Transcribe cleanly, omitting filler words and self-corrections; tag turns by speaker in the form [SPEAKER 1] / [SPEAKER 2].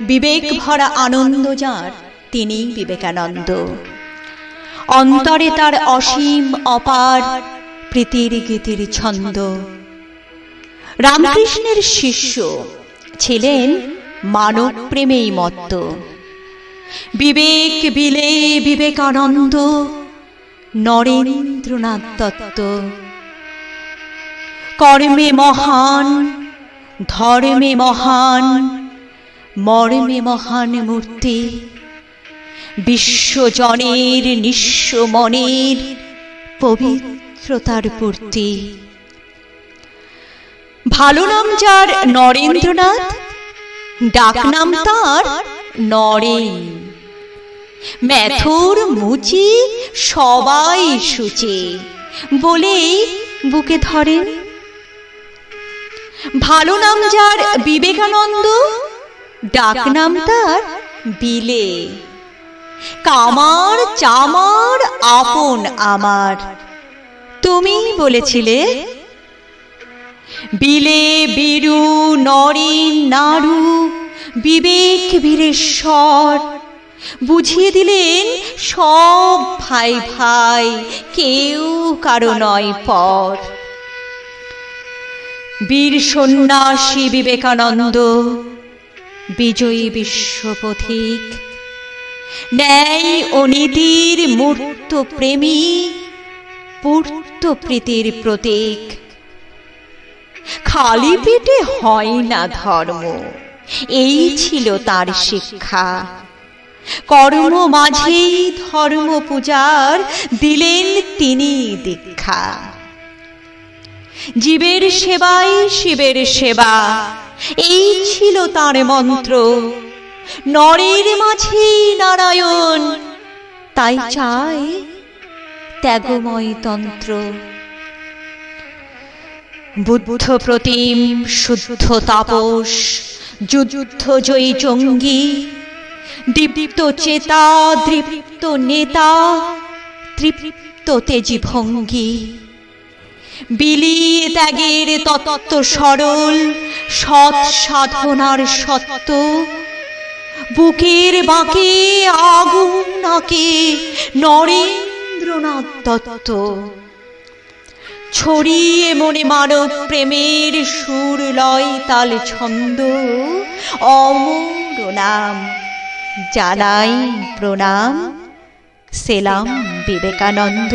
[SPEAKER 1] বিবেক ভরা আনন্দ যার তিনি বিবেকানন্দ। অন্তরে তার অসীম অপার প্রীতির গীতির ছন্দ। রামকৃষ্ণের শিষ্য ছিলেন মানব প্রেমেই মত্ত। বিবেক বিলে বিবেকানন্দ, নরেন্দ্রনাথ দত্ত। কর্মে মহান, ধর্মে মহান, মর্মে মহান মূর্তি। বিশ্বজনের নিঃস্ব মনের পবিত্রতার পূর্তি। ভালো নাম যার নরেন্দ্রনাথ, ডাক নাম তার নরেন। মেথর মুচি সবাই সুচে বলেই বুকে ধরেন। ভালো নাম যার বিবেকানন্দ, ডাক নাম তার বিলে। কামার চামার আপন আমার, তুমি বলেছিলে। বিলে বীরু নরেন নাড়ু বিবেক বীরেশ্বর, বুঝিয়ে দিলেন সব ভাই ভাই, কেউ কারো নয় পর। বীর সন্ন্যাসী বিবেকানন্দ, বিজয়ী বিশ্বপথিক। ন্যায় ও নীতির মূর্ত প্রেমী, পূর্ত প্রীতির প্রতীক। খালি পেটে হয় না ধর্ম, এই ছিল তার শিক্ষা। কর্ম মাঝেই ধর্ম পূজার দিলেন তিনি দীক্ষা। জীবের সেবাই শিবের সেবা, এই ছিল তার মন্ত্র। নরের মাঝেই নারায়ণ, তাই চায় ত্যাগময় তন্ত্র। বুদ্ধ প্রতিম শুদ্ধ তাপস, যুদ্ধ জয়ী জঙ্গি। দীপ্ত চেতা দৃপ্ত নেতা, তৃপ্ত তেজি ভঙ্গি। বিলিয়ে ত্যাগের তত্ত্ব সরল, সৎ সাধনার সত্য। বুকের বাঁকে আগুন নাকে নরেন্দ্রনাথ দত্ত। ছড়িয়ে মনে মানব প্রেমের সুর লয় তাল ছন্দ। অমর নাম জানাই প্রণাম, সেলাম বিবেকানন্দ।